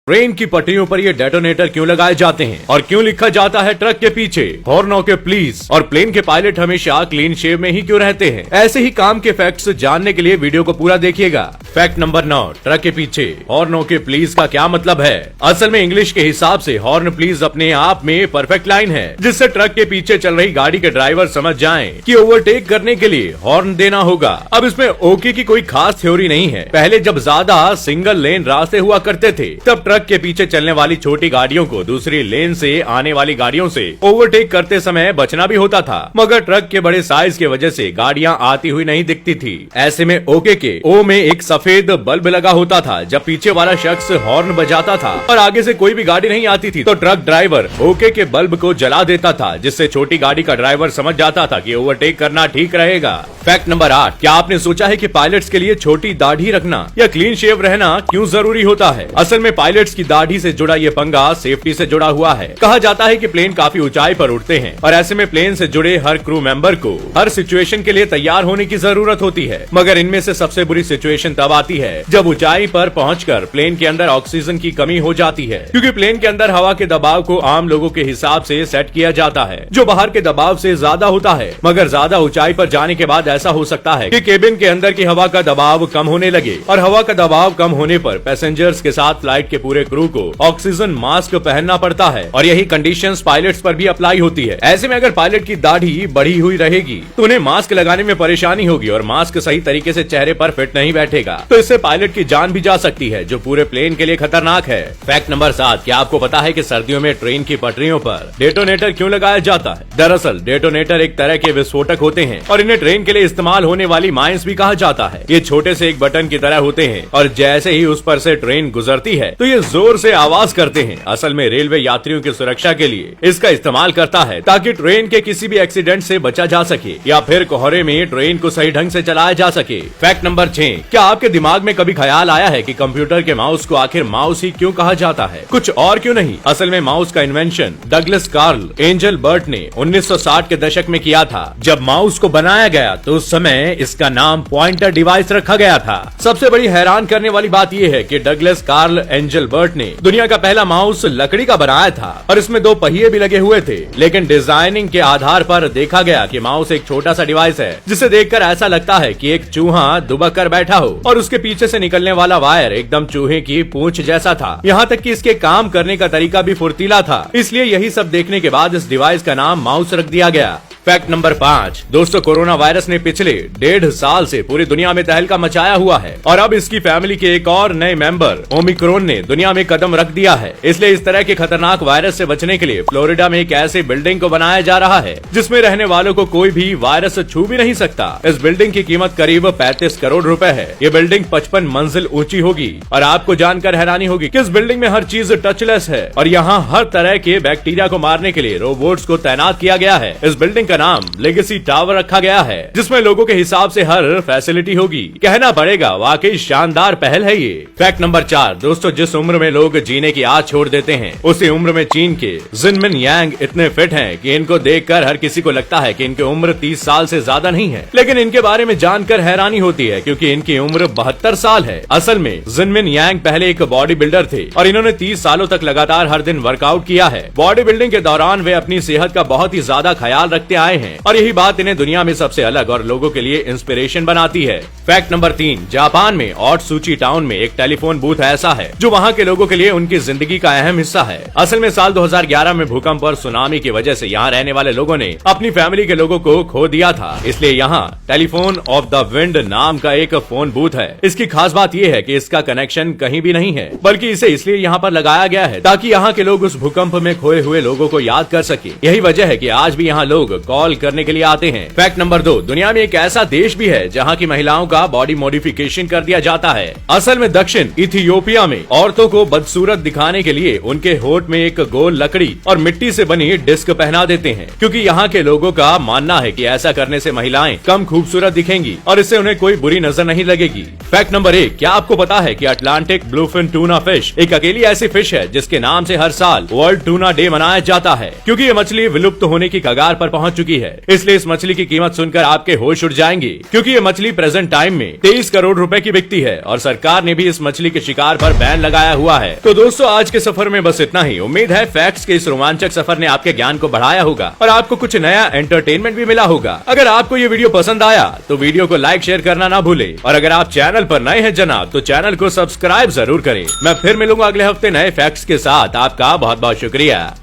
Train की पटरियों पर ये डेटोनेटर क्यों लगाए जाते हैं और क्यों लिखा जाता है ट्रक के पीछे हॉर्न के प्लीज, और प्लेन के पायलट हमेशा क्लीन शेव में ही क्यों रहते हैं। ऐसे ही काम के फैक्ट्स जानने के लिए वीडियो को पूरा देखिएगा। फैक्ट नंबर 9, ट्रक के पीछे हॉर्न के प्लीज का क्या मतलब है। असल में इंग्लिश के हिसाब से हॉर्न प्लीज अपने आप में परफेक्ट लाइन है, जिससे ट्रक के पीछे चल रही गाड़ी के ड्राइवर समझ जाएं कि ओवरटेक करने के लिए हॉर्न देना होगा। अब इसमें ओके की कोई खास थ्योरी नहीं है। पहले जब ज्यादा सिंगल लेन रास्ते हुआ करते थे, तब ट्रक के पीछे चलने वाली छोटी गाड़ियों को दूसरी लेन से आने वाली गाड़ियों से ओवरटेक करते समय बचना भी होता था, मगर ट्रक के बड़े साइज की वजह से गाड़ियां आती हुई नहीं दिखती थी। ऐसे में ओके के ओ में एक सफेद बल्ब लगा होता था। जब पीछे वाला शख्स हॉर्न बजाता था और आगे से कोई भी गाड़ी नहीं आती थी, तो ट्रक ड्राइवर ओके के बल्ब को जला देता था, जिससे छोटी गाड़ी का ड्राइवर समझ जाता था कि ओवरटेक करना ठीक रहेगा। फैक्ट नंबर 8, क्या आपने सोचा है कि पायलट्स के लिए छोटी दाढ़ी रखना या क्लीन शेव रहना क्यों जरूरी होता है। असल में पायलट्स की दाढ़ी से जुड़ा ये पंगा सेफ्टी से जुड़ा हुआ है। कहा जाता है कि प्लेन काफी ऊंचाई पर उड़ते हैं और ऐसे में प्लेन से जुड़े हर क्रू मेंबर को हर सिचुएशन के लिए तैयार होने की जरूरत होती है, मगर इनमें से सबसे बुरी सिचुएशन तब आती है जब ऊंचाई पर पहुंचकर प्लेन के अंदर ऑक्सीजन की कमी हो जाती है, क्योंकि प्लेन के अंदर हवा के दबाव को आम लोगों के हिसाब से सेट किया जाता है, जो बाहर के दबाव से ज्यादा होता है। मगर ज्यादा ऊंचाई पर जाने के बाद ऐसा हो सकता है कि केबिन के अंदर की हवा का दबाव कम होने लगे, और हवा का दबाव कम होने पर पैसेंजर्स के साथ फ्लाइट के पूरे क्रू को ऑक्सीजन मास्क पहनना पड़ता है, और यही कंडीशंस पायलट्स पर भी अप्लाई होती है। ऐसे में अगर पायलट की दाढ़ी बढ़ी हुई रहेगी तो उन्हें मास्क लगाने में परेशानी होगी, और मास्क सही तरीके से चेहरे पर फिट नहीं बैठेगा, तो इससे पायलट की जान भी जा सकती है, जो पूरे प्लेन के लिए खतरनाक है। फैक्ट नंबर 7, क्या आपको पता है कि सर्दियों में ट्रेन की पटरियों पर डेटोनेटर क्यों लगाया जाता है। दरअसल डेटोनेटर एक तरह के विस्फोटक होते हैं, और इन्हें ट्रेन के लिए इस्तेमाल होने वाली माइंस भी कहा जाता है। ये छोटे से एक बटन की तरह होते हैं, और जैसे ही उस पर से ट्रेन गुजरती है तो ये जोर से आवाज करते हैं। असल में रेलवे यात्रियों की सुरक्षा के लिए इसका इस्तेमाल करता है, ताकि ट्रेन के किसी भी एक्सीडेंट से बचा जा सके, या फिर कोहरे में ट्रेन को सही ढंग से चलाया जा सके। फैक्ट नंबर 6, क्या आपके दिमाग में कभी ख्याल आया है कि कंप्यूटर के माउस को आखिर माउस ही क्यों कहा जाता है, कुछ और क्यों नहीं। असल में माउस का इन्वेंशन डगलस कार्ल एंजलबर्ट ने 1960 के दशक में किया था। जब माउस को बनाया गया तो उस समय इसका नाम पॉइंटर डिवाइस रखा गया था। सबसे बड़ी हैरान करने वाली बात यह है कि डगलस कार्ल एंजलबर्ट ने दुनिया का पहला माउस लकड़ी का बनाया था, और इसमें 2 पहिए भी लगे हुए थे, लेकिन डिजाइनिंग के आधार पर देखा गया कि माउस एक छोटा सा डिवाइस है, जिसे देखकर ऐसा लगता है कि एक चूहा दुबक कर बैठा हो, और उसके पीछे से निकलने वाला वायर एकदम चूहे की पूंछ जैसा था। यहाँ तक कि इसके काम करने का तरीका भी फुर्तीला था, इसलिए यही सब देखने के बाद इस डिवाइस का नाम माउस रख दिया गया। फैक्ट नंबर 5, दोस्तों कोरोना वायरस ने पिछले 1.5 साल से पूरी दुनिया में तहलका मचाया हुआ है, और अब इसकी फैमिली के एक और नए मेंबर ओमिक्रॉन ने दुनिया में कदम रख दिया है। इसलिए इस तरह के खतरनाक वायरस से बचने के लिए फ्लोरिडा में एक ऐसी बिल्डिंग को बनाया जा रहा है, जिसमें रहने वालों को कोई भी वायरस छू भी नहीं सकता। इस बिल्डिंग की कीमत करीब 35 करोड़ रुपए है। ये बिल्डिंग 55 मंजिल ऊंची होगी, और आपको जानकर हैरानी होगी कि इस बिल्डिंग में हर चीज टचलेस है, और यहाँ हर तरह के बैक्टीरिया को मारने के लिए रोबोट्स को तैनात किया गया है। इस बिल्डिंग का नाम लेगेसी टावर रखा गया है, जिसमें लोगों के हिसाब से हर फैसिलिटी होगी। कहना पड़ेगा वाकई शानदार पहल है ये। फैक्ट नंबर 4, दोस्तों जिस उम्र में लोग जीने की आस छोड़ देते हैं, उसी उम्र में चीन के जिनमिन यांग इतने फिट हैं कि इनको देखकर हर किसी को लगता है कि इनकी उम्र 30 साल से ज्यादा नहीं है, लेकिन इनके बारे में जानकर हैरानी होती है, क्योंकि इनकी उम्र 72 साल है। असल में जिनमिन यांग पहले एक बॉडी बिल्डर थे, और इन्होंने 30 सालों तक लगातार हर दिन वर्कआउट किया है। बॉडी बिल्डिंग के दौरान वे अपनी सेहत का बहुत ही ज्यादा ख्याल रखते आए हैं, और यही बात इन्हें दुनिया में सबसे अलग और लोगों के लिए इंस्पिरेशन बनाती है। फैक्ट नंबर 3, जापान में ओत्सुची टाउन में एक टेलीफोन बूथ ऐसा है जो वहाँ के लोगों के लिए उनकी जिंदगी का अहम हिस्सा है। असल में साल 2011 में भूकंप और सुनामी की वजह से यहाँ रहने वाले लोगों ने अपनी फैमिली के लोगों को खो दिया था, इसलिए यहाँ टेलीफोन ऑफ द विंड नाम का एक फोन बूथ है। इसकी खास बात यह है कि इसका कनेक्शन कहीं भी नहीं है, बल्कि इसे इसलिए यहाँ पर लगाया गया है ताकि यहाँ के लोग उस भूकंप में खोए हुए लोगों को याद कर सके। यही वजह है कि आज भी यहाँ लोग कॉल करने के लिए आते हैं। फैक्ट नंबर 2, दुनिया में एक ऐसा देश भी है जहाँ की महिलाओं का बॉडी मॉडिफिकेशन कर दिया जाता है। असल में दक्षिण इथियोपिया में औरतों को बदसूरत दिखाने के लिए उनके होठ में एक गोल लकड़ी और मिट्टी से बनी डिस्क पहना देते हैं, क्योंकि यहाँ के लोगों का मानना है कि ऐसा करने से महिलाएं कम खूबसूरत दिखेंगी और इससे उन्हें कोई बुरी नजर नहीं लगेगी। फैक्ट नंबर 1, क्या आपको पता है कि अटलांटिक ब्लूफिन टूना फिश एक अकेली ऐसी फिश है जिसके नाम से हर साल वर्ल्ड टूना डे मनाया जाता है, क्योंकि ये मछली विलुप्त होने की कगार पर पहुंच चुकी है। इसलिए इस मछली की कीमत सुनकर आपके होश उड़ जाएंगे, क्योंकि ये मछली प्रेजेंट टाइम में 23 करोड़ रुपए की बिकती है और सरकार ने भी इस मछली के शिकार पर बैन लगाया हुआ है। तो दोस्तों, आज के सफर में बस इतना ही। उम्मीद है फैक्ट्स के इस रोमांचक सफर ने आपके ज्ञान को बढ़ाया होगा और आपको कुछ नया एंटरटेनमेंट भी मिला होगा। अगर आपको ये वीडियो पसंद आया तो वीडियो को लाइक शेयर करना ना भूले, और अगर आप चैनल पर नए हैं जनाब तो चैनल को सब्सक्राइब जरूर करें। मैं फिर मिलूंगा अगले हफ्ते नए फैक्ट्स के साथ। आपका बहुत बहुत शुक्रिया।